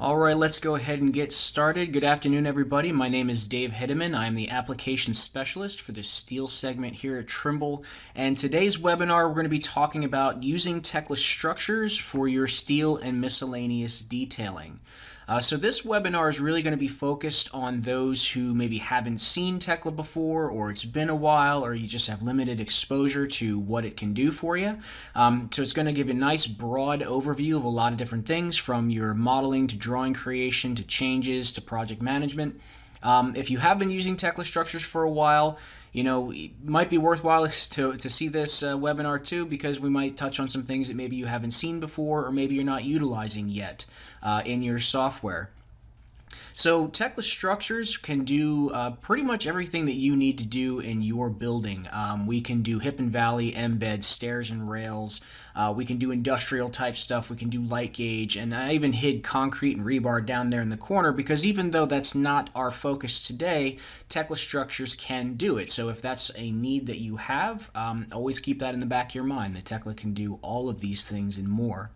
All right, let's go ahead and get started. Good afternoon, everybody. My name is Dave Hideman. I'm the application specialist for the steel segment here at Trimble. And today's webinar, we're going to be talking about using Tekla Structures for your steel and miscellaneous detailing. So this webinar is really going to be focused on those who maybe haven't seen Tekla before, or it's been a while, or you just have limited exposure to what it can do for you. So it's going to give you a nice broad overview of a lot of different things, from your modeling to drawing creation to changes to project management. If you have been using Tekla Structures for a while, you know, it might be worthwhile to see this webinar too, because we might touch on some things that maybe you haven't seen before, or maybe you're not utilizing yet in your software. So Tekla Structures can do pretty much everything that you need to do in your building. We can do hip and valley, embed, stairs and rails. We can do industrial type stuff. We can do light gauge, and I even hid concrete and rebar down there in the corner, because even though that's not our focus today, Tekla Structures can do it. So if that's a need that you have, always keep that in the back of your mind, that Tekla can do all of these things and more.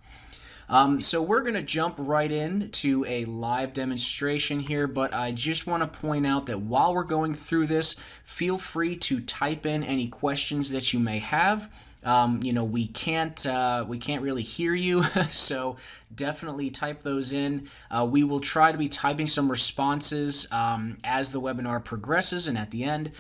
So we're going to jump right in to a live demonstration here, but I just want to point out that while we're going through this, feel free to type in any questions that you may have. You know, we can't really hear you, so definitely type those in. We will try to be typing some responses as the webinar progresses and at the end.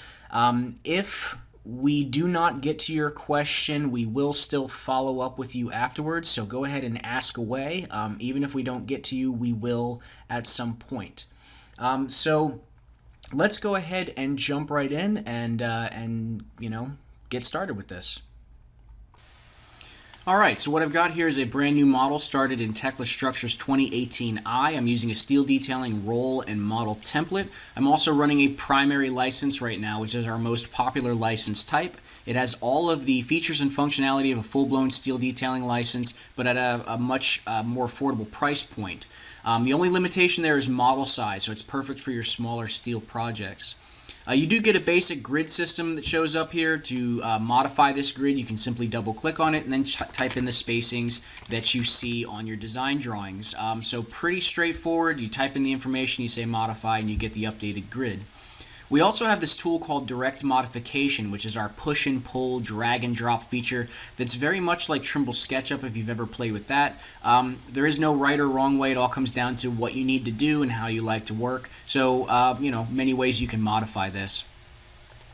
If we do not get to your question, we will still follow up with you afterwards, so go ahead and ask away. Even if we don't get to you, we will at some point. So let's go ahead and jump right in and you know, get started with this. Alright, so what I've got here is a brand new model started in Tekla Structures 2018i. I'm using a steel detailing roll and model template. I'm also running a primary license right now, which is our most popular license type. It has all of the features and functionality of a full-blown steel detailing license, but at a much more affordable price point. The only limitation there is model size, so it's perfect for your smaller steel projects. You do get a basic grid system that shows up here. To modify this grid, you can simply double click on it and then type in the spacings that you see on your design drawings. So pretty straightforward. You type in the information, you say modify, and you get the updated grid. We also have this tool called Direct Modification, which is our push and pull, drag and drop feature that's very much like Trimble SketchUp if you've ever played with that. There is no right or wrong way. It all comes down to what you need to do and how you like to work. So, you know, many ways you can modify this.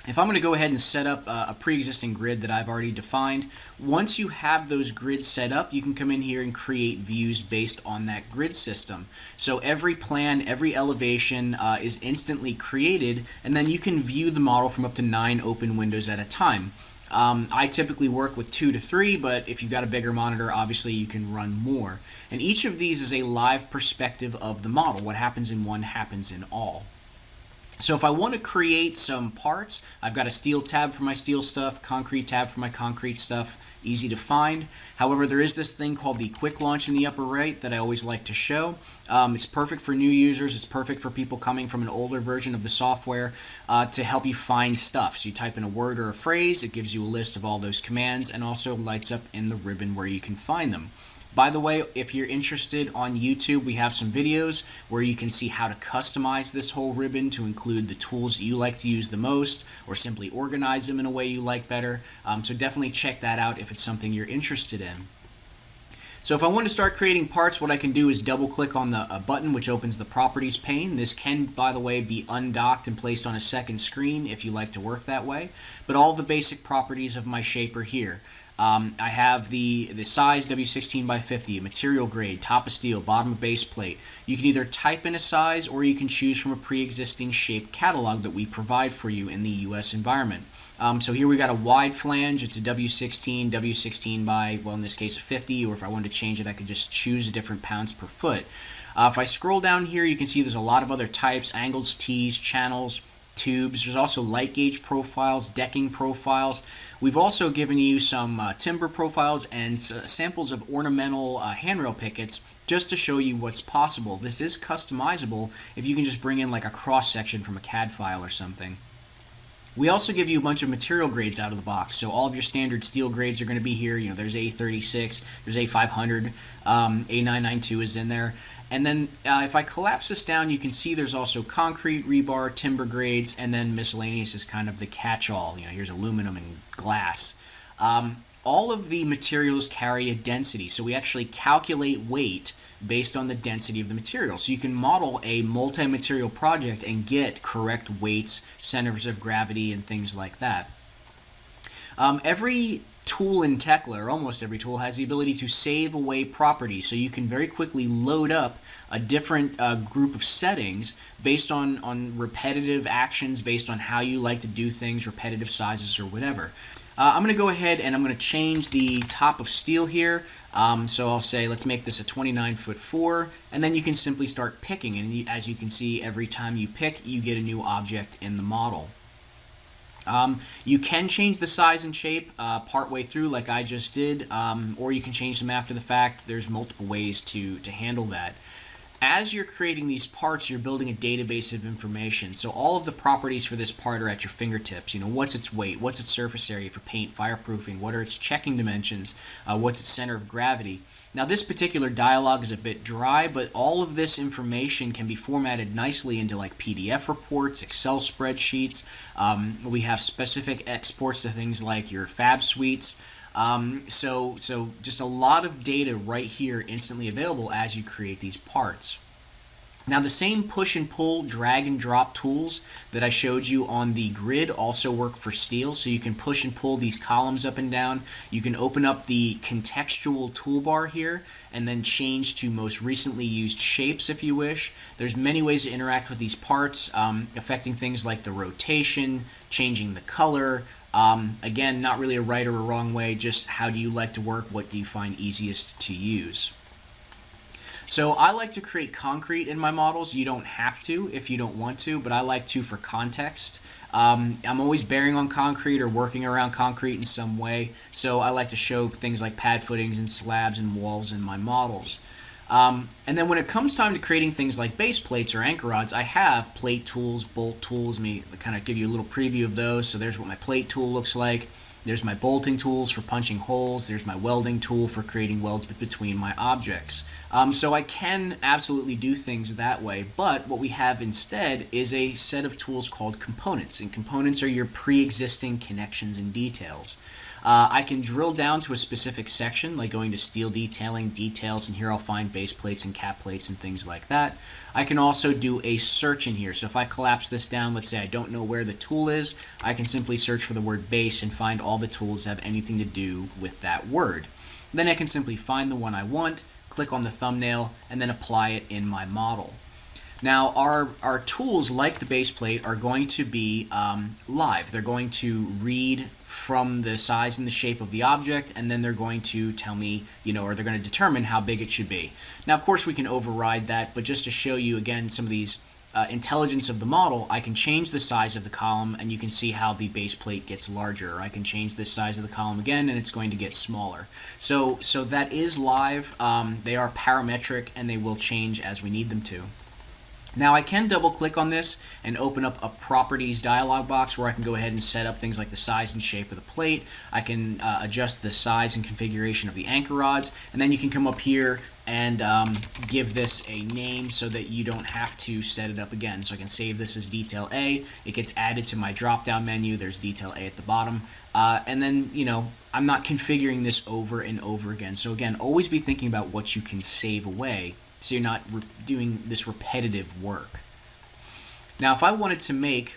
If I'm going to go ahead and set up a pre-existing grid that I've already defined, once you have those grids set up, you can come in here and create views based on that grid system. So every plan, every elevation is instantly created, and then you can view the model from up to 9 open windows at a time. I typically work with 2 to 3, but if you've got a bigger monitor, obviously you can run more. And each of these is a live perspective of the model. What happens in one happens in all. So if I want to create some parts, I've got a steel tab for my steel stuff, concrete tab for my concrete stuff, easy to find. However, there is this thing called the quick launch in the upper right that I always like to show. It's perfect for new users. It's perfect for people coming from an older version of the software to help you find stuff. So you type in a word or a phrase, it gives you a list of all those commands, and also lights up in the ribbon where you can find them. By the way, if you're interested, on YouTube we have some videos where you can see how to customize this whole ribbon to include the tools you like to use the most, or simply organize them in a way you like better. So definitely check that out if it's something you're interested in. So if I want to start creating parts, what I can do is double click on the button which opens the properties pane. This can, by the way, be undocked and placed on a second screen if you like to work that way. But all the basic properties of my shape are here. I have the size W16 by 50, material grade, top of steel, bottom of base plate. You can either type in a size, or you can choose from a pre-existing shape catalog that we provide for you in the US environment. So here we got a wide flange. It's a W16 by, well, in this case a 50, or if I wanted to change it, I could just choose a different pounds per foot. If I scroll down here, you can see there's a lot of other types: angles, tees, channels, tubes. There's also light gauge profiles, decking profiles. We've also given you some timber profiles and samples of ornamental handrail pickets just to show you what's possible. This is customizable if you can just bring in like a cross section from a CAD file or something. We also give you a bunch of material grades out of the box. So all of your standard steel grades are going to be here. There's A36, there's A500, A992 is in there. And then if I collapse this down, you can see there's also concrete, rebar, timber grades, and then miscellaneous is kind of the catch-all. Here's aluminum and glass. All of the materials carry a density, so we actually calculate weight based on the density of the material. So you can model a multi-material project and get correct weights, centers of gravity, and things like that. Every tool in Tekla, or almost every tool, has the ability to save away properties, so you can very quickly load up a different group of settings based on repetitive actions, based on how you like to do things, repetitive sizes, or whatever. I'm going to go ahead and I'm going to change the top of steel here. So I'll say let's make this a 29'4", and then you can simply start picking, and as you can see, every time you pick, you get a new object in the model. You can change the size and shape partway through like I just did, or you can change them after the fact. There's multiple ways to handle that. As you're creating these parts, you're building a database of information. So all of the properties for this part are at your fingertips. What's its weight? What's its surface area for paint, fireproofing? What are its checking dimensions? What's its center of gravity? Now this particular dialog is a bit dry, but all of this information can be formatted nicely into like PDF reports, Excel spreadsheets. We have specific exports to things like your fab suites. So just a lot of data right here instantly available as you create these parts. Now the same push and pull, drag and drop tools that I showed you on the grid also work for steel, so you can push and pull these columns up and down. You can open up the contextual toolbar here and then change to most recently used shapes if you wish. There's many ways to interact with these parts, affecting things like the rotation, changing the color. Again, not really a right or a wrong way, just how do you like to work, what do you find easiest to use. So I like to create concrete in my models. You don't have to if you don't want to, but I like to for context. I'm always bearing on concrete or working around concrete in some way, so I like to show things like pad footings and slabs and walls in my models. And then when it comes time to creating things like base plates or anchor rods, I have plate tools, bolt tools. Let me kind of give you a little preview of those. So there's what my plate tool looks like. There's my bolting tools for punching holes. There's my welding tool for creating welds between my objects. So I can absolutely do things that way, but what we have instead is a set of tools called components, and components are your pre-existing connections and details. I can drill down to a specific section, like going to steel detailing, details, and here I'll find base plates and cap plates and things like that. I can also do a search in here. So if I collapse this down, let's say I don't know where the tool is, I can simply search for the word base and find all the tools that have anything to do with that word. Then I can simply find the one I want, click on the thumbnail, and then apply it in my model. Now our tools, like the base plate, are going to be live. They're going to read from the size and the shape of the object, and then they're going to tell me, or they're going to determine how big it should be. Now of course we can override that, but just to show you again some of these intelligence of the model, I can change the size of the column and you can see how the base plate gets larger. I can change the size of the column again and it's going to get smaller. So that is live. They are parametric and they will change as we need them to. Now I can double click on this and open up a properties dialog box where I can go ahead and set up things like the size and shape of the plate. I can adjust the size and configuration of the anchor rods, and then you can come up here and give this a name so that you don't have to set it up again. So I can save this as detail A. It gets added to my drop down menu. There's detail A at the bottom, and then I'm not configuring this over and over again. So again, always be thinking about what you can save away, so you're not doing this repetitive work. Now if I wanted to make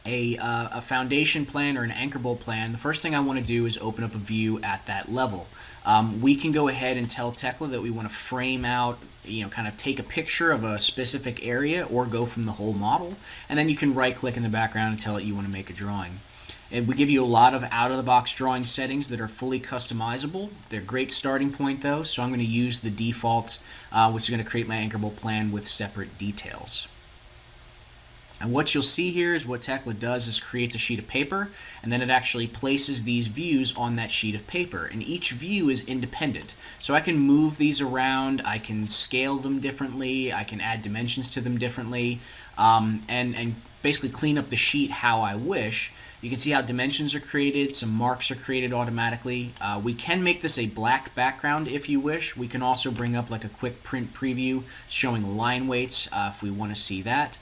a foundation plan or an anchor bolt plan, the first thing I want to do is open up a view at that level. We can go ahead and tell Tekla that we want to frame out, kind of take a picture of a specific area or go from the whole model, and then you can right click in the background and tell it you want to make a drawing. And we give you a lot of out-of-the-box drawing settings that are fully customizable. They're a great starting point though, so I'm going to use the defaults, which is going to create my anchor bolt plan with separate details. And what you'll see here is what Tekla does is creates a sheet of paper, and then it actually places these views on that sheet of paper. And each view is independent. So I can move these around, I can scale them differently, I can add dimensions to them differently, and basically clean up the sheet how I wish. You can see how dimensions are created, some marks are created automatically. We can make this a black background if you wish. We can also bring up like a quick print preview showing line weights if we want to see that.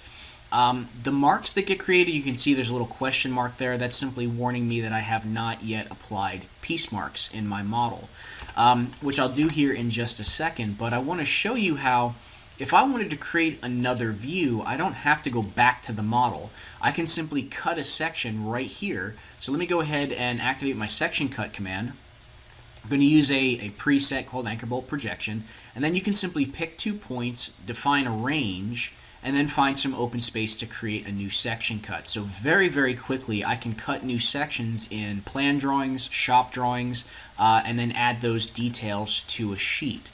The marks that get created, you can see there's a little question mark there. That's simply warning me that I have not yet applied piece marks in my model, which I'll do here in just a second. But I want to show you how if I wanted to create another view, I don't have to go back to the model. I can simply cut a section right here. So let me go ahead and activate my section cut command. I'm going to use a preset called anchor bolt projection, and then you can simply pick 2 points, define a range, and then find some open space to create a new section cut. So very, very quickly I can cut new sections in plan drawings, shop drawings, and then add those details to a sheet.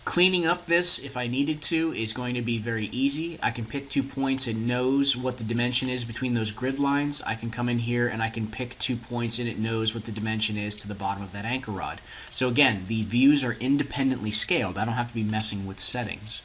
Cleaning up this, if I needed to, is going to be very easy. I can pick 2 points. It knows what the dimension is between those grid lines. I can come in here and I can pick 2 points and it knows what the dimension is to the bottom of that anchor rod. So again, the views are independently scaled. I don't have to be messing with settings.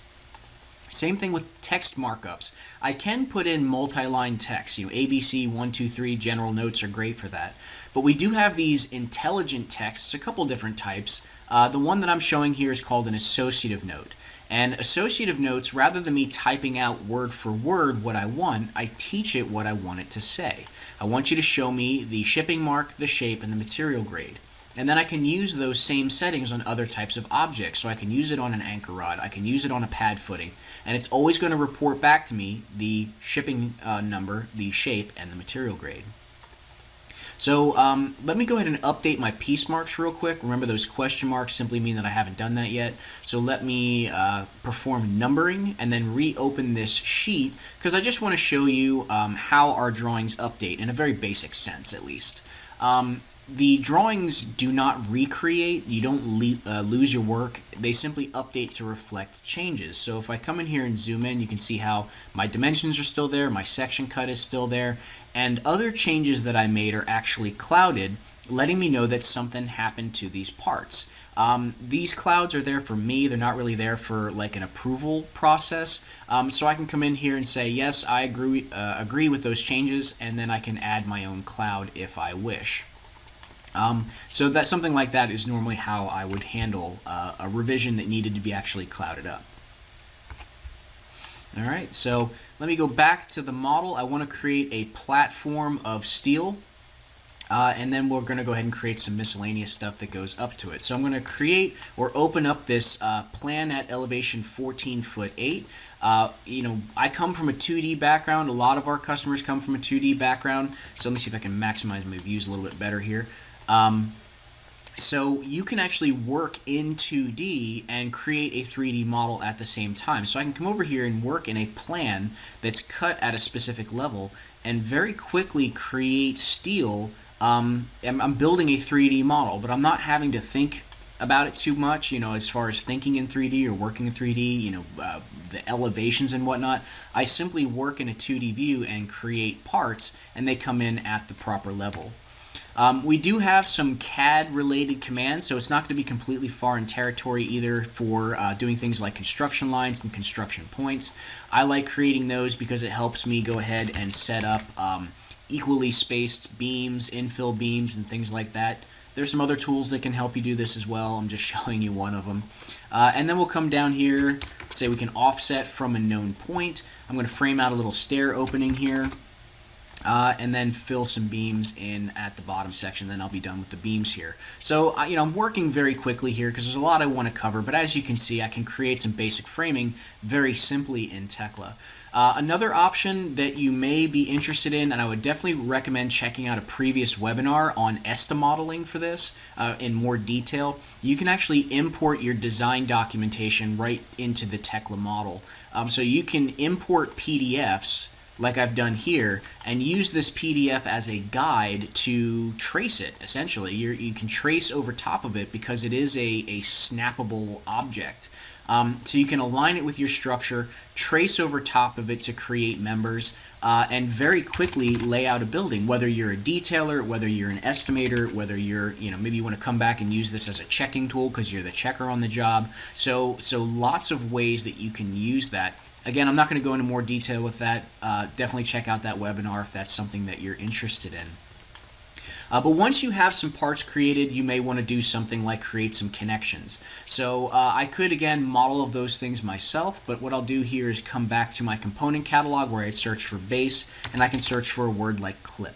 Same thing with text markups. I can put in multi-line text. ABC 1, 2, 3 general notes are great for that. But we do have these intelligent texts, a couple different types. The one that I'm showing here is called an associative note. And associative notes, rather than me typing out word for word what I want, I teach it what I want it to say. I want you to show me the shipping mark, the shape, and the material grade. And then I can use those same settings on other types of objects. So I can use it on an anchor rod, I can use it on a pad footing, and it's always going to report back to me the shipping number, the shape, and the material grade. So let me go ahead and update my piece marks real quick. Remember, those question marks simply mean that I haven't done that yet. So let me perform numbering and then reopen this sheet, because I just want to show you how our drawings update in a very basic sense, at least. The drawings do not recreate. You don't lose your work. They simply update to reflect changes. So if I come in here and zoom in, you can see how my dimensions are still there, my section cut is still there, and other changes that I made are actually clouded, letting me know that something happened to these parts. These clouds are there for me. They're not really there for like an approval process. So I can come in here and say, yes, I agree with those changes, and then I can add my own cloud if I wish. So that something like that is normally how I would handle a revision that needed to be actually clouded up. Alright, so let me go back to the model. I want to create a platform of steel, and then we're going to go ahead and create some miscellaneous stuff that goes up to it. So I'm going to create or open up this plan at elevation 14'8". I come from a 2D background. A lot of our customers come from a 2D background. So let me see if I can maximize my views a little bit better here. So you can actually work in 2D and create a 3D model at the same time. So I can come over here and work in a plan that's cut at a specific level and very quickly create steel. I'm building a 3D model, but I'm not having to think about it too much, as far as thinking in 3D or working in 3D, the elevations and whatnot. I simply work in a 2D view and create parts, and they come in at the proper level. We do have some CAD related commands, so it's not going to be completely foreign territory either for doing things like construction lines and construction points. I like creating those because it helps me go ahead and set up equally spaced beams, infill beams, and things like that. There's some other tools that can help you do this as well. I'm just showing you one of them. And then we'll come down here, let's say we can offset from a known point. I'm going to frame out a little stair opening here. And then fill some beams in at the bottom section, then I'll be done with the beams here. So, I'm working very quickly here because there's a lot I want to cover, but as you can see, I can create some basic framing very simply in Tekla. Another option that you may be interested in, and I would definitely recommend checking out a previous webinar on ESTA modeling for this in more detail. You can actually import your design documentation right into the Tekla model. So you can import PDFs like I've done here, and use this PDF as a guide to trace it, essentially. You can trace over top of it because it is a snappable object. So you can align it with your structure, trace over top of it to create members, and very quickly lay out a building, whether you're a detailer, whether you're an estimator, whether you're, maybe you want to come back and use this as a checking tool because you're the checker on the job. So lots of ways that you can use that. Again, I'm not going to go into more detail with that. Definitely check out that webinar if that's something that you're interested in. But once you have some parts created, you may want to do something like create some connections. So I could, again, model of those things myself, but what I'll do here is come back to my component catalog where I'd search for base, and I can search for a word like clip.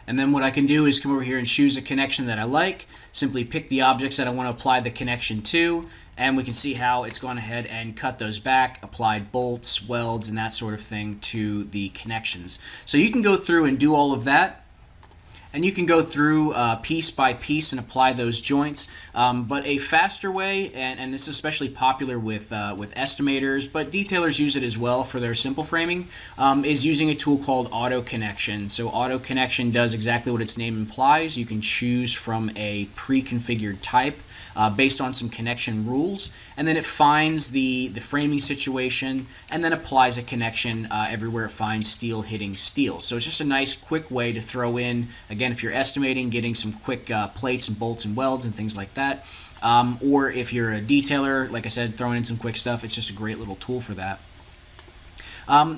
And then what I can do is come over here and choose a connection that I like, simply pick the objects that I want to apply the connection to, and we can see how it's gone ahead and cut those back, applied bolts, welds, and that sort of thing to the connections. So you can go through and do all of that. And you can go through piece by piece and apply those joints. But a faster way, and this is especially popular with estimators, but detailers use it as well for their simple framing, is using a tool called auto connection. So auto connection does exactly what its name implies. You can choose from a pre-configured type based on some connection rules, and then it finds the framing situation and then applies a connection everywhere it finds steel hitting steel. So it's just a nice quick way to throw in, again, if you're estimating, getting some quick plates and bolts and welds and things like that, or if you're a detailer, like I said, throwing in some quick stuff, it's just a great little tool for that.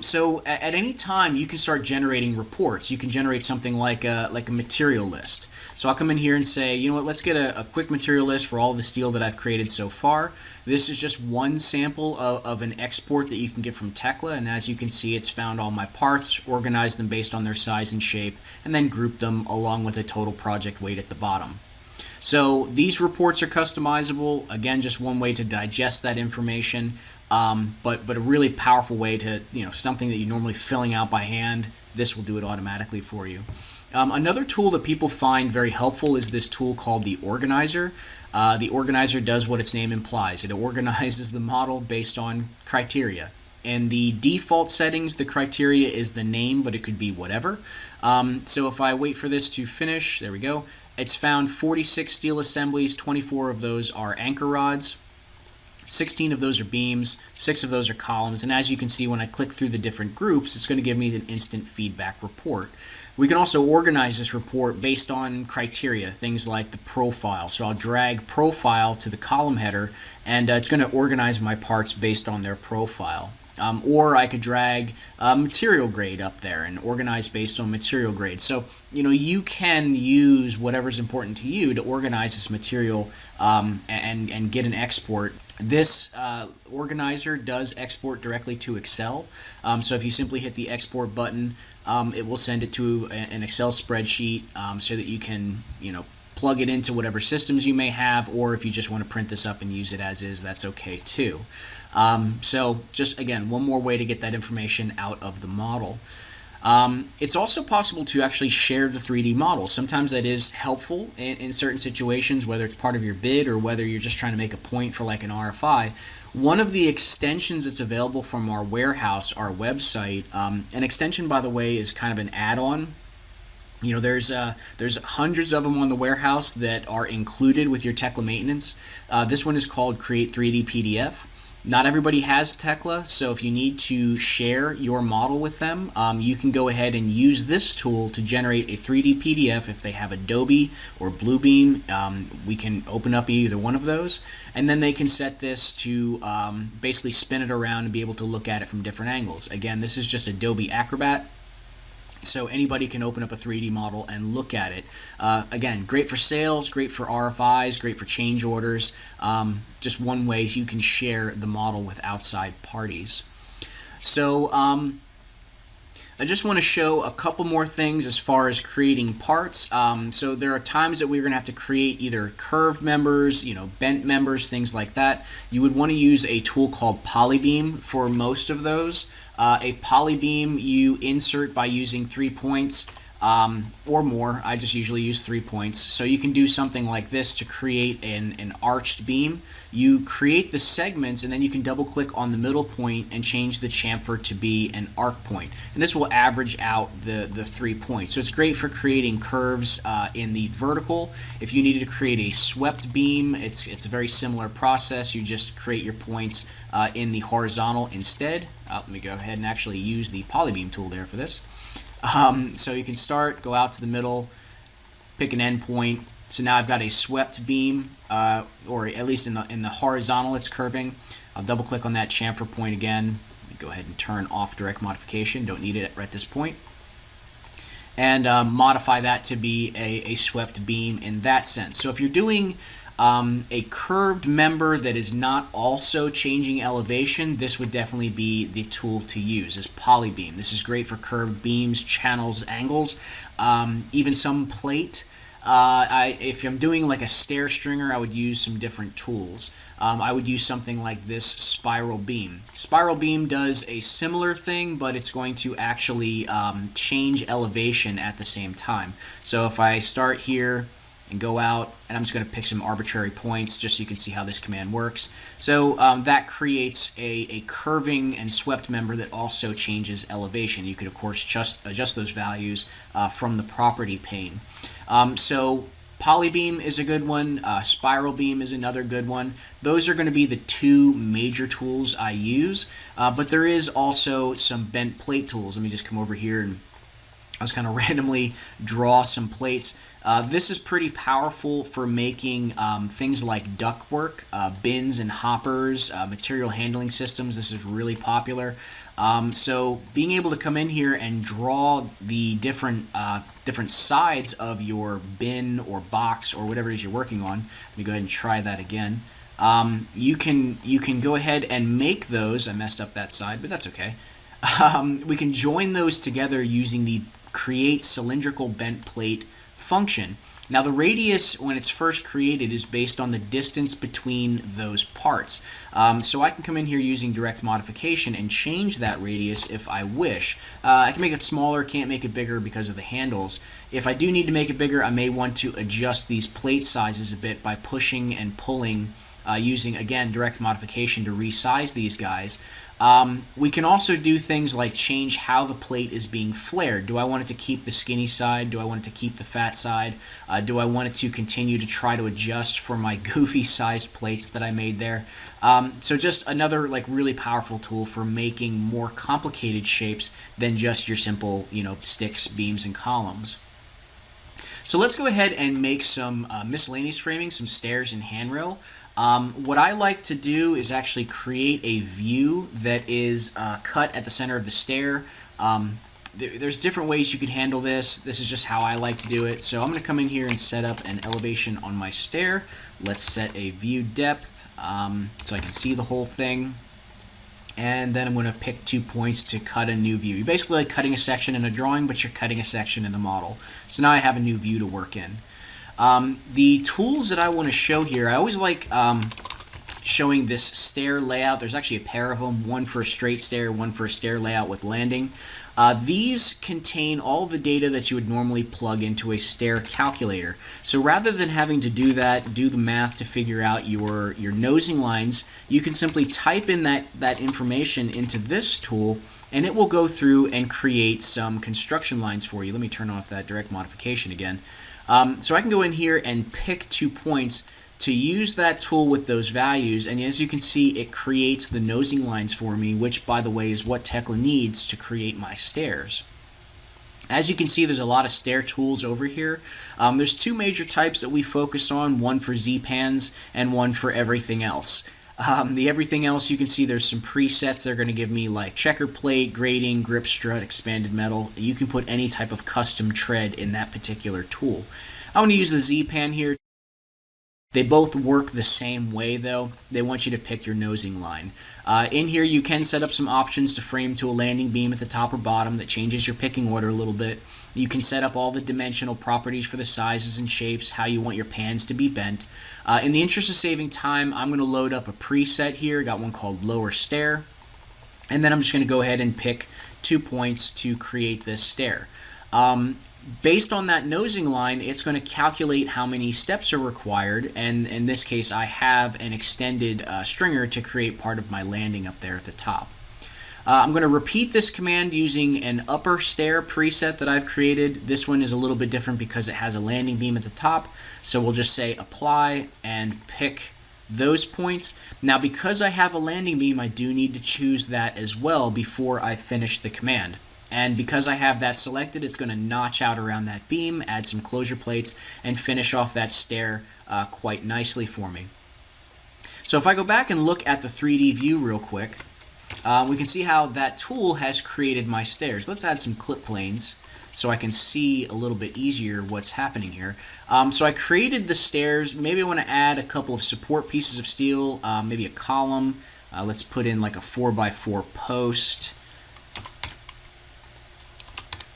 So at any time you can start generating reports. You can generate something like a material list. So I'll come in here and say, you know what, let's get a quick material list for all the steel that I've created so far. This is just one sample of an export that you can get from Tekla, and as you can see, it's found all my parts, organized them based on their size and shape, and then grouped them along with a total project weight at the bottom. So these reports are customizable. Again, just one way to digest that information, but a really powerful way to, something that you're normally filling out by hand, this will do it automatically for you. Another tool that people find very helpful is this tool called the organizer. The organizer does what its name implies. It organizes the model based on criteria. In the default settings, the criteria is the name, but it could be whatever. So if I wait for this to finish, there we go. It's found 46 steel assemblies, 24 of those are anchor rods, 16 of those are beams, 6 of those are columns, and as you can see when I click through the different groups, it's going to give me an instant feedback report. We can also organize this report based on criteria, things like the profile. So I'll drag profile to the column header, and it's going to organize my parts based on their profile. Or I could drag material grade up there and organize based on material grade. So, you can use whatever's important to you to organize this material and get an export. This organizer does export directly to Excel. So if you simply hit the export button, it will send it to an Excel spreadsheet so that you can, plug it into whatever systems you may have, or if you just want to print this up and use it as is, that's okay too. So just again, one more way to get that information out of the model. It's also possible to actually share the 3D model. Sometimes that is helpful in certain situations, whether it's part of your bid or whether you're just trying to make a point for like an RFI. One of the extensions that's available from our warehouse, our website, an extension, by the way, is kind of an add-on. There's hundreds of them on the warehouse that are included with your Tekla maintenance. This one is called Create 3D PDF. Not everybody has Tekla, so if you need to share your model with them, you can go ahead and use this tool to generate a 3D PDF. If they have Adobe or Bluebeam, we can open up either one of those, and then they can set this to basically spin it around and be able to look at it from different angles. Again, this is just Adobe Acrobat. So anybody can open up a 3D model and look at it. Again, great for sales, great for RFIs, great for change orders. Just one way you can share the model with outside parties. So I just want to show a couple more things as far as creating parts. So there are times that we're going to have to create either curved members, bent members, things like that. You would want to use a tool called Polybeam for most of those. A polybeam you insert by using 3 points or more. I just usually use 3 points. So you can do something like this to create an arched beam. You create the segments, and then you can double click on the middle point and change the chamfer to be an arc point. And this will average out the 3 points. So it's great for creating curves in the vertical. If you needed to create a swept beam, it's a very similar process. You just create your points in the horizontal instead. Let me go ahead and actually use the polybeam tool there for this. So you can start, go out to the middle, pick an endpoint. So now I've got a swept beam, or at least in the horizontal it's curving. I'll double click on that chamfer point again. Let me go ahead and turn off direct modification. Don't need it at this point. And modify that to be a swept beam in that sense. So if you're doing a curved member that is not also changing elevation, this would definitely be the tool to use, is polybeam. This is great for curved beams, channels, angles, even some plate. If I'm doing like a stair stringer, I would use some different tools. I would use something like this spiral beam. Spiral beam does a similar thing, but it's going to actually change elevation at the same time. So if I start here and go out, and I'm just going to pick some arbitrary points just so you can see how this command works. So that creates a curving and swept member that also changes elevation. You could, of course, just adjust those values from the property pane. So polybeam is a good one. Spiral beam is another good one. Those are going to be the two major tools I use, but there is also some bent plate tools. Let me just come over here and I was kind of randomly draw some plates. This is pretty powerful for making things like ductwork, bins and hoppers, material handling systems. This is really popular. So being able to come in here and draw the different sides of your bin or box or whatever it is you're working on. Let me go ahead and try that again. You can go ahead and make those. I messed up that side, but that's okay. We can join those together using the create cylindrical bent plate function. Now the radius when it's first created is based on the distance between those parts. So I can come in here using direct modification and change that radius if I wish. I can make it smaller, can't make it bigger because of the handles. If I do need to make it bigger, I may want to adjust these plate sizes a bit by pushing and pulling using, again, direct modification to resize these guys. We can also do things like change how the plate is being flared. Do I want it to keep the skinny side? Do I want it to keep the fat side? Do I want it to continue to try to adjust for my goofy sized plates that I made there? So just another really powerful tool for making more complicated shapes than just your simple, sticks, beams, and columns. So let's go ahead and make some miscellaneous framing, some stairs and handrail. What I like to do is actually create a view that is cut at the center of the stair. There's different ways you could handle this. This is just how I like to do it. So I'm going to come in here and set up an elevation on my stair. Let's set a view depth so I can see the whole thing. And then I'm going to pick 2 points to cut a new view. You're basically like cutting a section in a drawing, but you're cutting a section in a model. So now I have a new view to work in. The tools that I want to show here, I always like showing this stair layout. There's actually a pair of them, one for a straight stair, one for a stair layout with landing. These contain all the data that you would normally plug into a stair calculator. So rather than having to do the math to figure out your nosing lines, you can simply type in that information into this tool, and it will go through and create some construction lines for you. Let me turn off that direct modification again. So I can go in here and pick 2 points to use that tool with those values, and as you can see, it creates the nosing lines for me, which, by the way, is what Tekla needs to create my stairs. As you can see, there's a lot of stair tools over here. There's 2 major types that we focus on, one for Z-pans and one for everything else. The everything else, you can see there's some presets that are going to give me like checker plate, grading, grip strut, expanded metal. You can put any type of custom tread in that particular tool. I want to use the Z-pan here. They both work the same way though. They want you to pick your nosing line. In here you can set up some options to frame to a landing beam at the top or bottom that changes your picking order a little bit. You can set up all the dimensional properties for the sizes and shapes, how you want your pans to be bent. In the interest of saving time, I'm going to load up a preset here. I got one called lower stair. And then I'm just going to go ahead and pick 2 points to create this stair. Based on that nosing line, it's going to calculate how many steps are required, and in this case I have an extended stringer to create part of my landing up there at the top. I'm going to repeat this command using an upper stair preset that I've created. This one is a little bit different because it has a landing beam at the top, so we'll just say apply and pick those points. Now because I have a landing beam, I do need to choose that as well before I finish the command. And because I have that selected, it's going to notch out around that beam, add some closure plates, and finish off that stair quite nicely for me. So if I go back and look at the 3D view real quick, we can see how that tool has created my stairs. Let's add some clip planes so I can see a little bit easier what's happening here. So I created the stairs. Maybe I want to add a couple of support pieces of steel, maybe a column. Let's put in like a 4x4 post.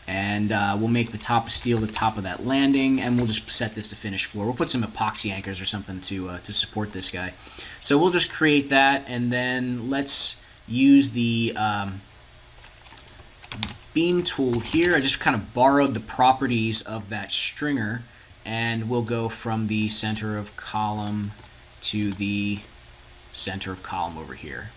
And we'll make the top of steel the top of that landing, and we'll just set this to finished floor. We'll put some epoxy anchors or something to support this guy. So we'll just create that, and then let's use the beam tool here. I just kind of borrowed the properties of that stringer, and we'll go from the center of column to the center of column over here.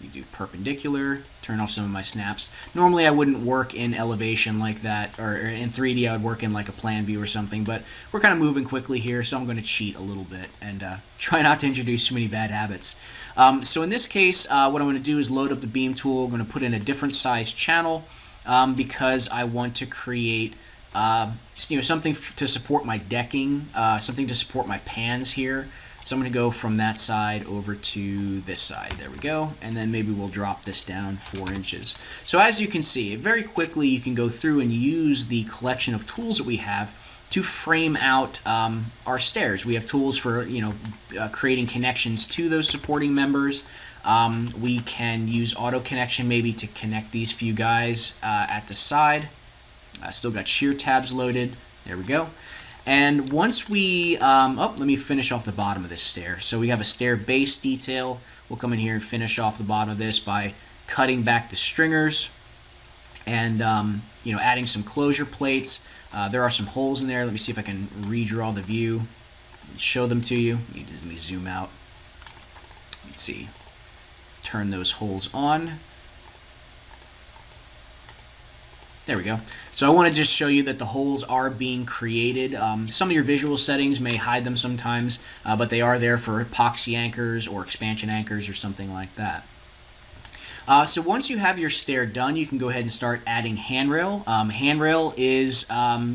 We do perpendicular, turn off some of my snaps. Normally I wouldn't work in elevation like that, or in 3D I would work in like a plan view or something, but we're kind of moving quickly here, so I'm going to cheat a little bit and try not to introduce too many bad habits. So in this case, what I'm going to do is load up the beam tool. I'm going to put in a different size channel because I want to create something to support my decking, something to support my pans here. So I'm going to go from that side over to this side. There we go. And then maybe we'll drop this down 4 inches. So as you can see, very quickly you can go through and use the collection of tools that we have to frame out our stairs. We have tools for creating connections to those supporting members. We can use auto connection maybe to connect these few guys at the side. Still got shear tabs loaded. There we go. And once we, let me finish off the bottom of this stair. So we have a stair base detail. We'll come in here and finish off the bottom of this by cutting back the stringers and, adding some closure plates. There are some holes in there. Let me see if I can redraw the view and show them to you. Let me zoom out. Let's see. Turn those holes on. There we go. So I want to just show you that the holes are being created. Some of your visual settings may hide them sometimes, but they are there for epoxy anchors or expansion anchors or something like that. So once you have your stair done, you can go ahead and start adding handrail. Handrail is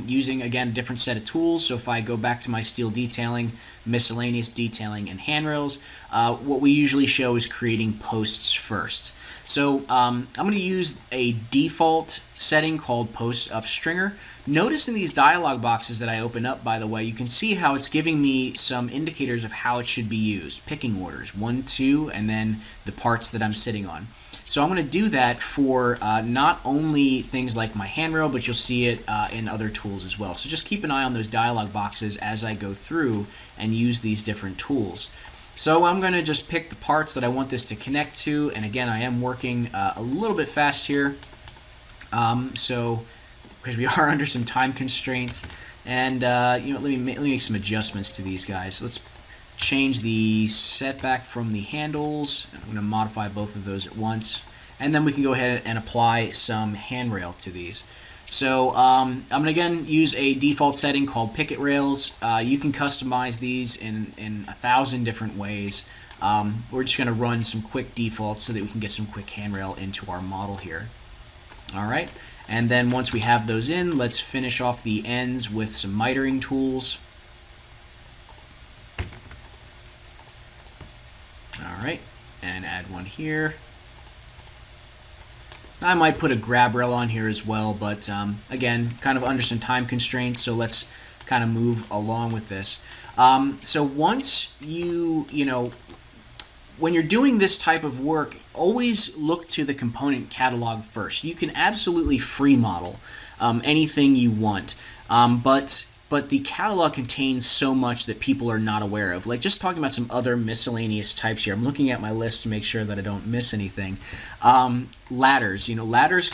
using, again, a different set of tools. So if I go back to my steel detailing, miscellaneous detailing, and handrails, what we usually show is creating posts first. So I'm going to use a default setting called post up stringer. Notice in these dialog boxes that I open up, by the way, you can see how it's giving me some indicators of how it should be used. Picking orders, 1, 2, and then the parts that I'm sitting on. So I'm going to do that for not only things like my handrail, but you'll see it in other tools as well. So just keep an eye on those dialog boxes as I go through and use these different tools. So I'm going to just pick the parts that I want this to connect to, and again I am working a little bit fast here, because we are under some time constraints, and let me make some adjustments to these guys. So let's change the setback from the handles. I'm going to modify both of those at once, and then we can go ahead and apply some handrail to these. So I'm going to again use a default setting called picket rails. You can customize these in 1,000 different ways. We're just going to run some quick defaults so that we can get some quick handrail into our model here. Alright, and then once we have those in, let's finish off the ends with some mitering tools. Alright, and add one here. I might put a grab rail on here as well, but again, kind of under some time constraints, so let's kind of move along with this. So once when you're doing this type of work, always look to the component catalog first. You can absolutely free model anything you want, but but the catalog contains so much that people are not aware of. Like just talking about some other miscellaneous types here. I'm looking at my list to make sure that I don't miss anything. Ladders. Ladders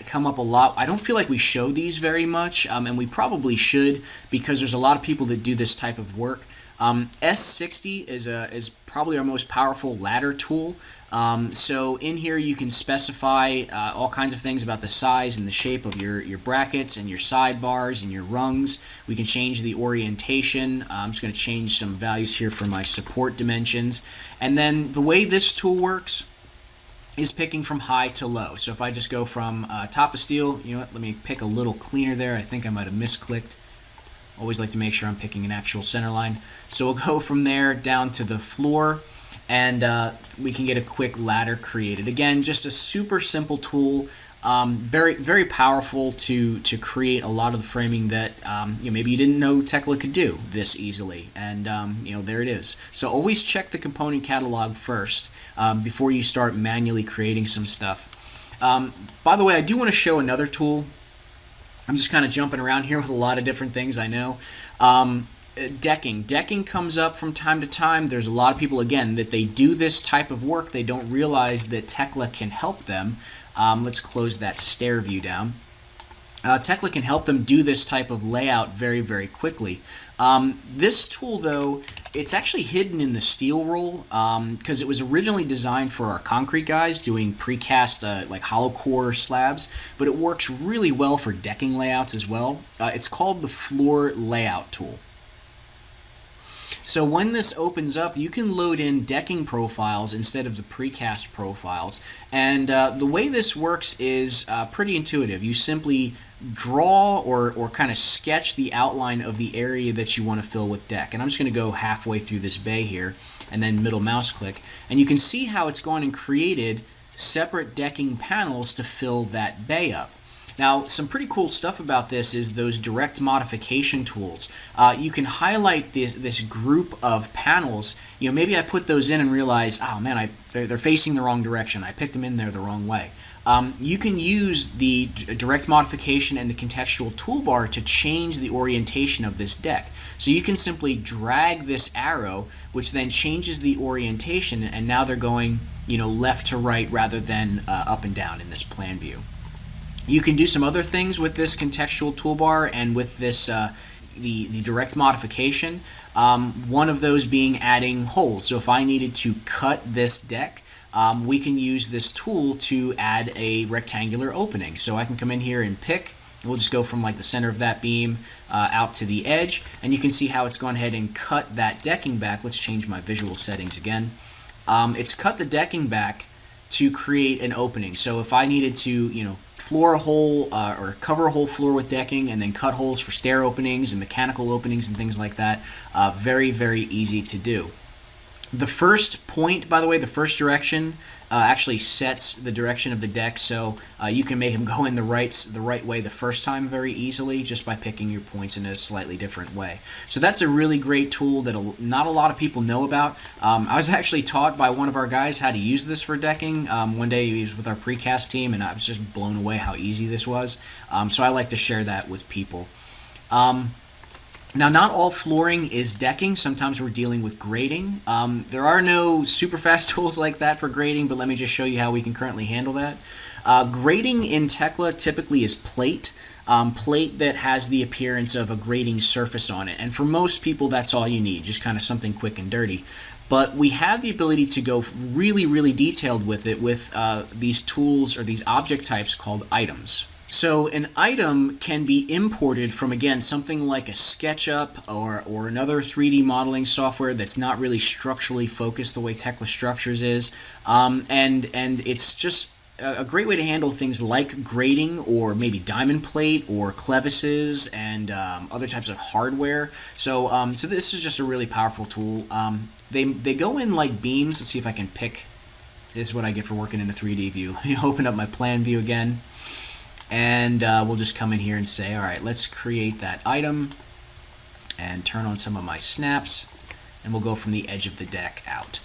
come up a lot. I don't feel like we show these very much, and we probably should because there's a lot of people that do this type of work. S60 is probably our most powerful ladder tool. So in here you can specify all kinds of things about the size and the shape of your brackets and your sidebars and your rungs. We can change the orientation. I'm just going to change some values here for my support dimensions. And then the way this tool works is picking from high to low. So if I just go from top of steel, let me pick a little cleaner there. I think I might have misclicked. Always like to make sure I'm picking an actual center line. So we'll go from there down to the floor, and we can get a quick ladder created. Again, just a super simple tool, very very powerful to create a lot of the framing that maybe you didn't know Tekla could do this easily, and there it is. So always check the component catalog first before you start manually creating some stuff. By the way, I do want to show another tool. I'm just kind of jumping around here with a lot of different things, I know. Decking. Decking comes up from time to time. There's a lot of people, again, that they do this type of work. They don't realize that Tekla can help them. Let's close that stair view down. Tekla can help them do this type of layout very, very quickly. This tool, though, it's actually hidden in the steel roll because it was originally designed for our concrete guys doing precast like hollow core slabs, but it works really well for decking layouts as well. It's called the floor layout tool. So when this opens up, you can load in decking profiles instead of the precast profiles. And the way this works is pretty intuitive. You simply draw or kind of sketch the outline of the area that you want to fill with deck. And I'm just going to go halfway through this bay here and then middle mouse click. And you can see how it's gone and created separate decking panels to fill that bay up. Now, some pretty cool stuff about this is those direct modification tools. You can highlight this group of panels. Maybe I put those in and realize, oh man, they're facing the wrong direction. I picked them in there the wrong way. You can use the direct modification and the contextual toolbar to change the orientation of this deck. So you can simply drag this arrow, which then changes the orientation, and now they're going, left to right rather than up and down in this plan view. You can do some other things with this contextual toolbar and with this the direct modification. One of those being adding holes. So if I needed to cut this deck, we can use this tool to add a rectangular opening. So I can come in here and pick. We'll just go from like the center of that beam out to the edge, and you can see how it's gone ahead and cut that decking back. Let's change my visual settings again. It's cut the decking back to create an opening. So if I needed to, floor a hole or cover a whole floor with decking and then cut holes for stair openings and mechanical openings and things like that, very, very easy to do. The first point, by the way, the first direction actually sets the direction of the deck, so you can make them go in the right way the first time very easily just by picking your points in a slightly different way. So that's a really great tool that not a lot of people know about. I was actually taught by one of our guys how to use this for decking. One day he was with our precast team, and I was just blown away how easy this was. So I like to share that with people. Now, not all flooring is decking. Sometimes we're dealing with grading. There are no super fast tools like that for grading, but let me just show you how we can currently handle that. Grading in Tekla typically is plate. Plate that has the appearance of a grading surface on it. And for most people, that's all you need, just kind of something quick and dirty. But we have the ability to go really, really detailed with it with these tools or these object types called items. So an item can be imported from, again, something like a SketchUp or another 3D modeling software that's not really structurally focused the way Tekla Structures is. And it's just a great way to handle things like grading or maybe diamond plate or clevises and other types of hardware. So so this is just a really powerful tool. They go in like beams. Let's see if I can pick. This is what I get for working in a 3D view. Let me open up my plan view again. And we'll just come in here and say, all right, let's create that item and turn on some of my snaps, and we'll go from the edge of the deck out.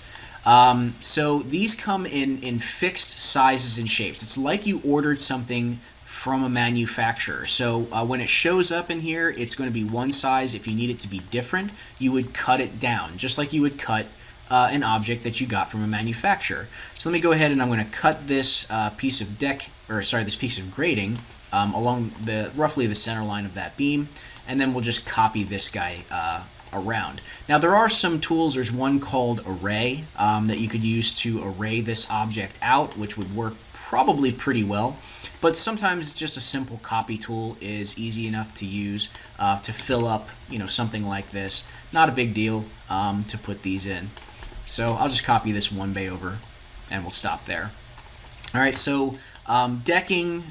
So these come in fixed sizes and shapes. It's like you ordered something from a manufacturer. So when it shows up in here, it's going to be one size. If you need it to be different, you would cut it down, just like you would cut an object that you got from a manufacturer. So let me go ahead and I'm going to cut this piece of this piece of grating along roughly the center line of that beam, and then we'll just copy this guy around. Now there are some tools. There's one called Array that you could use to array this object out, which would work probably pretty well, but sometimes just a simple copy tool is easy enough to use to fill up, something like this. Not a big deal to put these in. So I'll just copy this one bay over and we'll stop there. All right, so decking,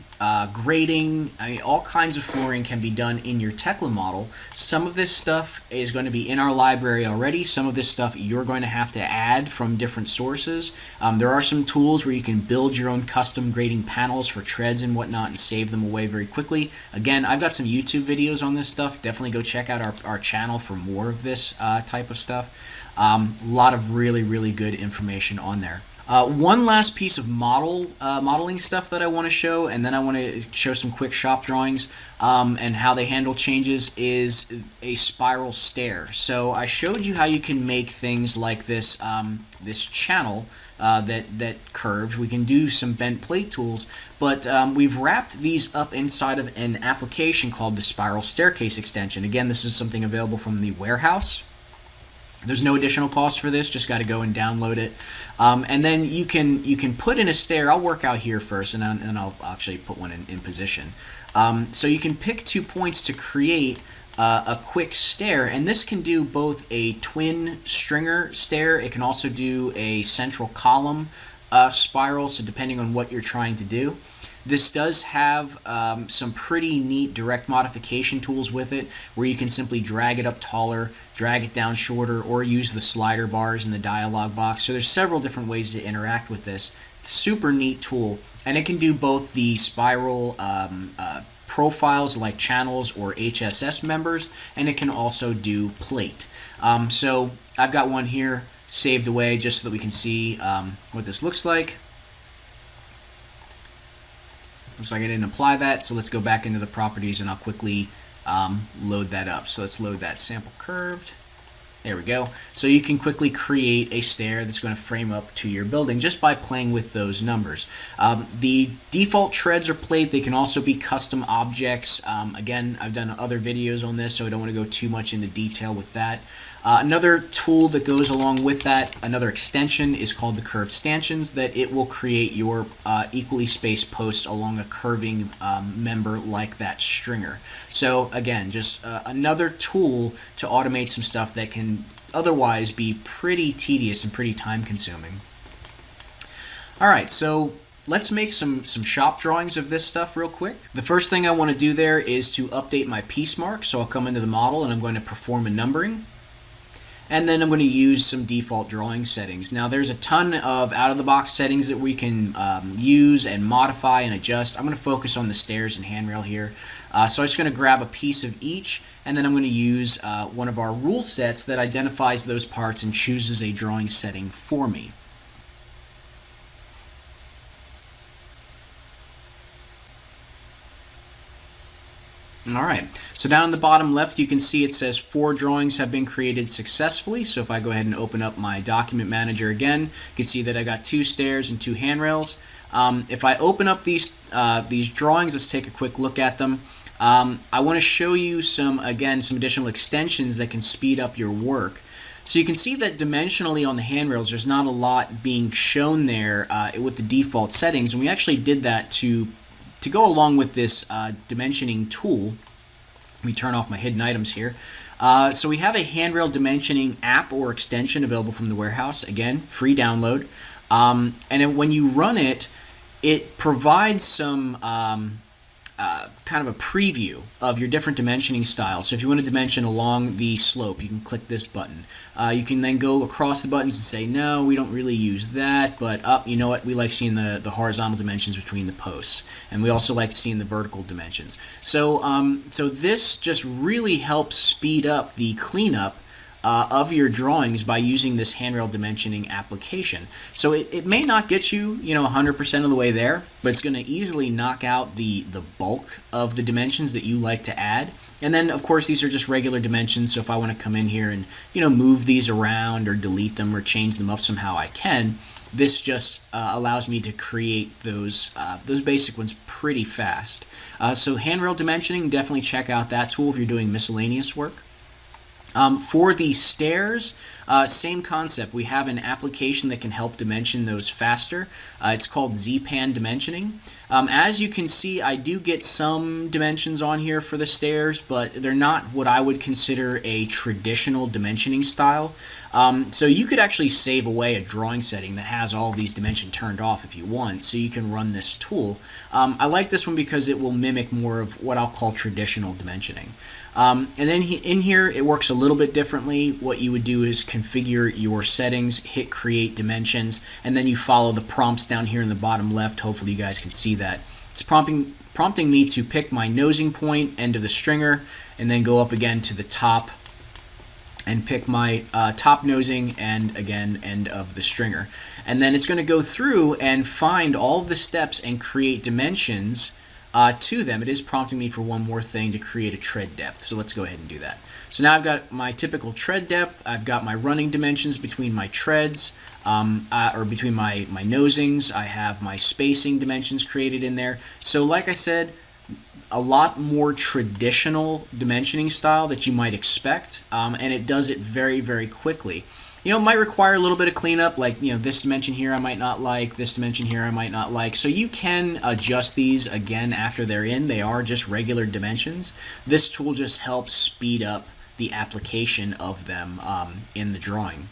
grading, all kinds of flooring can be done in your Tekla model. Some of this stuff is going to be in our library already. Some of this stuff you're going to have to add from different sources. There are some tools where you can build your own custom grading panels for treads and whatnot and save them away very quickly. Again, I've got some YouTube videos on this stuff. Definitely go check out our channel for more of this type of stuff. A lot of really, really good information on there. One last piece of modeling stuff that I want to show, and then I want to show some quick shop drawings and how they handle changes, is a spiral stair. So I showed you how you can make things like this this channel that curves. We can do some bent plate tools, but we've wrapped these up inside of an application called the Spiral Staircase extension. Again, this is something available from the warehouse. There's no additional cost for this, just got to go and download it. And then you can put in a stair. I'll work out here first, and I'll actually put one in position. So you can pick 2 points to create a quick stair, and this can do both a twin stringer stair. It can also do a central column spiral, so depending on what you're trying to do. This does have some pretty neat direct modification tools with it, where you can simply drag it up taller, drag it down shorter, or use the slider bars in the dialog box. So there's several different ways to interact with this. Super neat tool, and it can do both the spiral profiles like channels or HSS members, and it can also do plate. So I've got one here saved away just so that we can see what this looks like. Looks like I didn't apply that, so let's go back into the properties and I'll quickly load that up. So let's load that sample curved. There we go. So you can quickly create a stair that's going to frame up to your building just by playing with those numbers. The default treads are plate. They can also be custom objects. Again, I've done other videos on this, so I don't want to go too much into detail with that. Another tool that goes along with that, another extension, is called the curved stanchions, that it will create your equally spaced posts along a curving member like that stringer. So again, just another tool to automate some stuff that can otherwise be pretty tedious and pretty time consuming. Alright, so let's make some shop drawings of this stuff real quick. The first thing I want to do there is to update my piece mark. So I'll come into the model and I'm going to perform a numbering. And then I'm going to use some default drawing settings. Now there's a ton of out-of-the-box settings that we can use and modify and adjust. I'm going to focus on the stairs and handrail here. So I'm just going to grab a piece of each, and then I'm going to use one of our rule sets that identifies those parts and chooses a drawing setting for me. Alright, so down in the bottom left you can see it says 4 drawings have been created successfully. So if I go ahead and open up my document manager again, you can see that I got 2 stairs and 2 handrails. If I open up these drawings, let's take a quick look at them. I want to show you some additional extensions that can speed up your work. So you can see that dimensionally on the handrails there's not a lot being shown there with the default settings, and we actually did that to go along with this dimensioning tool. Let me turn off my hidden items here. So we have a handrail dimensioning app or extension available from the warehouse. Again, free download. And then when you run it, it provides some kind of a preview of your different dimensioning styles. So if you want to dimension along the slope, you can click this button. You can then go across the buttons and say, no, we don't really use that, but you know what, we like seeing the horizontal dimensions between the posts, and we also like seeing the vertical dimensions. So, so this just really helps speed up the cleanup of your drawings by using this handrail dimensioning application. So it may not get you, 100% of the way there, but it's going to easily knock out the bulk of the dimensions that you like to add. And then, of course, these are just regular dimensions, so if I want to come in here and, move these around or delete them or change them up somehow, I can. This just allows me to create those basic ones pretty fast. So handrail dimensioning, definitely check out that tool if you're doing miscellaneous work. For the stairs, same concept. We have an application that can help dimension those faster. It's called Z-Pan Dimensioning. As you can see, I do get some dimensions on here for the stairs, but they're not what I would consider a traditional dimensioning style. So you could actually save away a drawing setting that has all of these dimensions turned off if you want, so you can run this tool. I like this one because it will mimic more of what I'll call traditional dimensioning. And then in here, it works a little bit differently. What you would do is configure your settings, hit create dimensions, and then you follow the prompts down here in the bottom left. Hopefully you guys can see that. It's prompting me to pick my nosing point, end of the stringer, and then go up again to the top and pick my top nosing and again end of the stringer. And then it's going to go through and find all the steps and create dimensions to them. It is prompting me for one more thing, to create a tread depth. So let's go ahead and do that. So now I've got my typical tread depth. I've got my running dimensions between my treads, or between my nosings. I have my spacing dimensions created in there. So like I said, a lot more traditional dimensioning style that you might expect, and it does it very, very quickly. It might require a little bit of cleanup, like, this dimension here I might not like, this dimension here I might not like. So you can adjust these again after they're in. They are just regular dimensions. This tool just helps speed up the application of them in the drawing.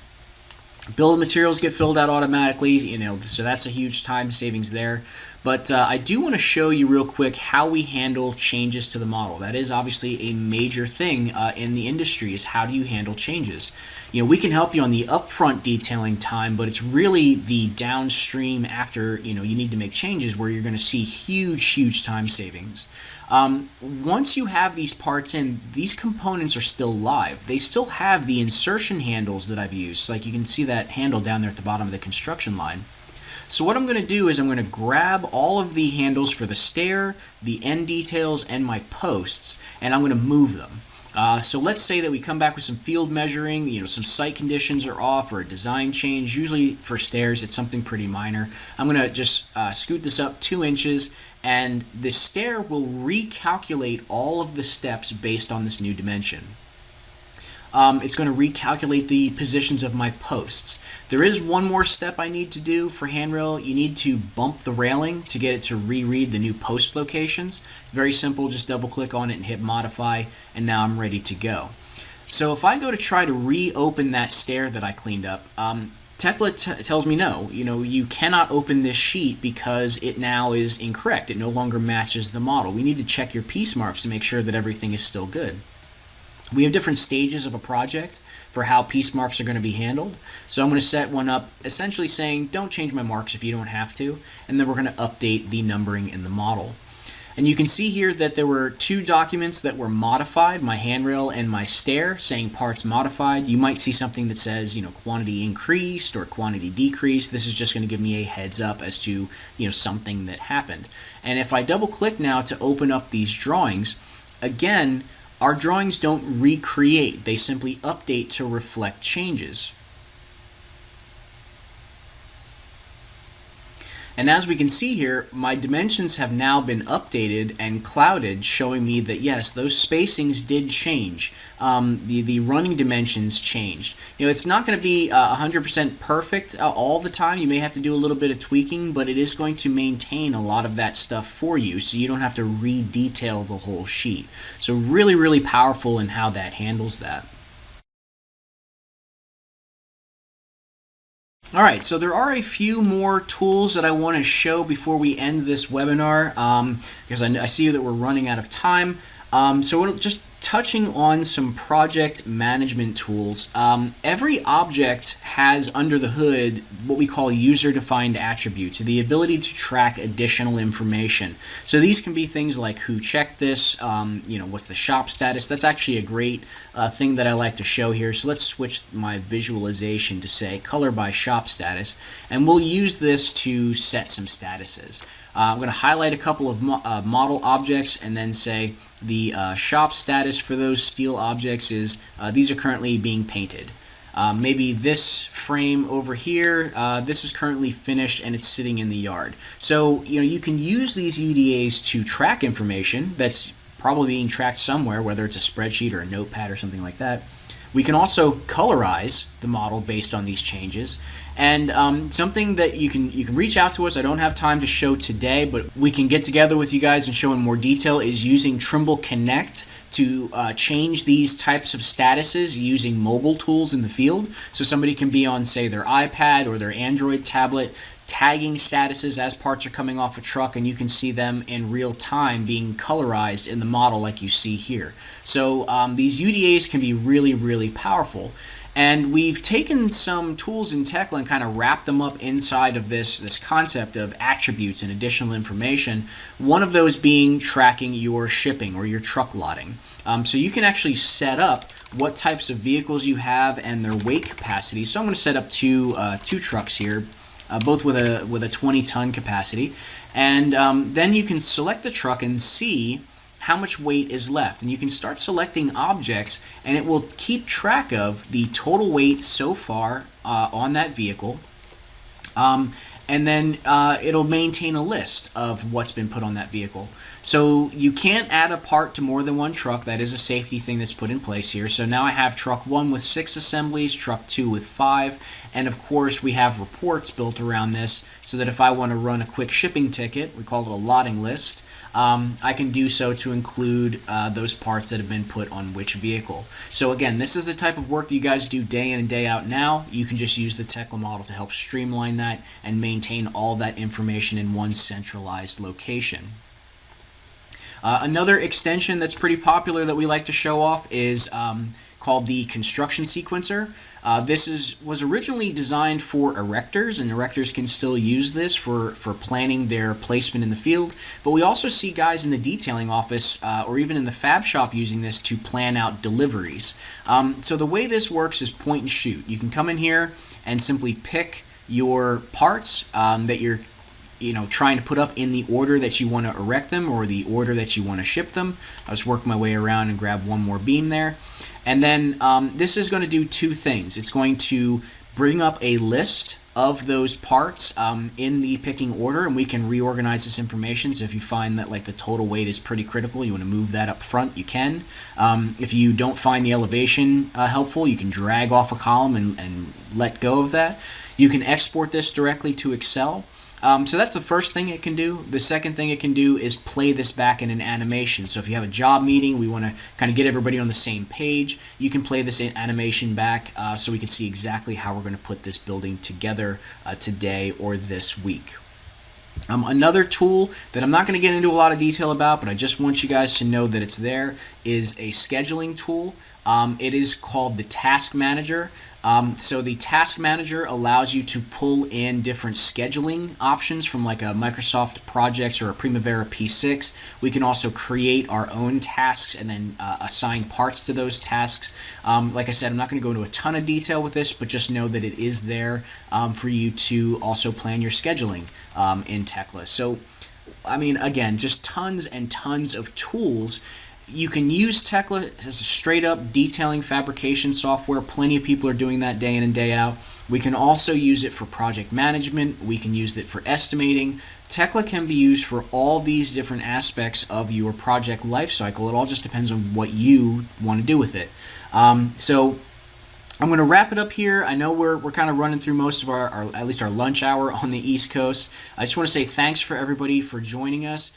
Bill of materials get filled out automatically, so that's a huge time savings there. But I do want to show you real quick how we handle changes to the model. That is obviously a major thing in the industry, is how do you handle changes. We can help you on the upfront detailing time, but it's really the downstream after you need to make changes where you're going to see huge time savings. Once you have these parts in, these components are still live. They still have the insertion handles that I've used. Like you can see that handle down there at the bottom of the construction line. So what I'm going to do is I'm going to grab all of the handles for the stair, the end details, and my posts, and I'm going to move them. So let's say that we come back with some field measuring, some site conditions are off or a design change. Usually for stairs, it's something pretty minor. I'm going to just scoot this up 2 inches, and the stair will recalculate all of the steps based on this new dimension. It's going to recalculate the positions of my posts. There is one more step I need to do for handrail. You need to bump the railing to get it to reread the new post locations. It's very simple. Just double click on it and hit modify, and now I'm ready to go. So if I go to try to reopen that stair that I cleaned up, Tekla tells me no, you cannot open this sheet because it now is incorrect. It no longer matches the model. We need to check your piece marks to make sure that everything is still good. We have different stages of a project for how piece marks are going to be handled. So I'm going to set one up essentially saying don't change my marks if you don't have to, and then we're going to update the numbering in the model. And you can see here that there were 2 documents that were modified, my handrail and my stair, saying parts modified. You might see something that says, quantity increased or quantity decreased. This is just going to give me a heads up as to, something that happened. And if I double click now to open up these drawings, again, our drawings don't recreate. They simply update to reflect changes. And as we can see here, my dimensions have now been updated and clouded, showing me that yes, those spacings did change. The running dimensions changed. It's not going to be 100% perfect all the time. You may have to do a little bit of tweaking, but it is going to maintain a lot of that stuff for you, so you don't have to re-detail the whole sheet. So really powerful in how that handles that. Alright, so there are a few more tools that I want to show before we end this webinar, because I see that we're running out of time. So just touching on some project management tools. Every object has under the hood what we call user-defined attributes, the ability to track additional information. So these can be things like who checked this, what's the shop status. That's actually a great thing that I like to show here. So let's switch my visualization to say color by shop status, and we'll use this to set some statuses. I'm going to highlight a couple of model objects and then say the shop status for those steel objects is these are currently being painted. Maybe this frame over here, this is currently finished and it's sitting in the yard. So you can use these UDAs to track information that's probably being tracked somewhere, whether it's a spreadsheet or a notepad or something like that. We can also colorize the model based on these changes, and something that you can reach out to us. I don't have time to show today, but we can get together with you guys and show in more detail is using Trimble Connect to change these types of statuses using mobile tools in the field. So somebody can be on, say, their iPad or their Android tablet, tagging statuses as parts are coming off a truck, and you can see them in real time being colorized in the model like you see here. So these UDAs can be really, really powerful. And we've taken some tools in Tekla and kind of wrapped them up inside of this concept of attributes and additional information. One of those being tracking your shipping or your truck loading. So you can actually set up what types of vehicles you have and their weight capacity. So I'm going to set up two trucks here. Both with a 20-ton capacity, and then you can select the truck and see how much weight is left, and you can start selecting objects, and it will keep track of the total weight so far on that vehicle, and then it'll maintain a list of what's been put on that vehicle. So you can't add a part to more than one truck. That is a safety thing that's put in place here. So now I have truck 1 with 6 assemblies, truck 2 with 5, and of course we have reports built around this so that if I want to run a quick shipping ticket, we call it a lotting list, I can do so to include those parts that have been put on which vehicle. So again, this is the type of work that you guys do day in and day out now. You can just use the Tekla model to help streamline that and maintain all that information in one centralized location. Another extension that's pretty popular that we like to show off is called the construction sequencer. This was originally designed for erectors, and erectors can still use this for planning their placement in the field. But we also see guys in the detailing office or even in the fab shop using this to plan out deliveries. So the way this works is point and shoot. You can come in here and simply pick your parts that you're trying to put up in the order that you want to erect them or the order that you want to ship them. I'll just work my way around and grab one more beam there. And then this is going to do two things. It's going to bring up a list of those parts in the picking order, and we can reorganize this information. So if you find that like the total weight is pretty critical, you want to move that up front, you can. If you don't find the elevation helpful, you can drag off a column and let go of that. You can export this directly to Excel. So that's the first thing it can do. The second thing it can do is play this back in an animation. So if you have a job meeting, we want to kind of get everybody on the same page, you can play this animation back so we can see exactly how we're going to put this building together today or this week. Another tool that I'm not going to get into a lot of detail about, but I just want you guys to know that it's there, is a scheduling tool. It is called the Task Manager. So the Task Manager allows you to pull in different scheduling options from like a Microsoft Projects or a Primavera P6. We can also create our own tasks and then assign parts to those tasks. Like I said, I'm not going to go into a ton of detail with this, but just know that it is there for you to also plan your scheduling in Tekla. So, I mean, again, just tons and tons of tools. You can use Tekla as a straight up detailing fabrication software. Plenty of people are doing that day in and day out. We can also use it for project management. We can use it for estimating. Tekla can be used for all these different aspects of your project lifecycle. It all just depends on what you want to do with it. So I'm going to wrap it up here. I know we're kind of running through most of our at least our lunch hour on the East Coast. I just want to say thanks for everybody for joining us.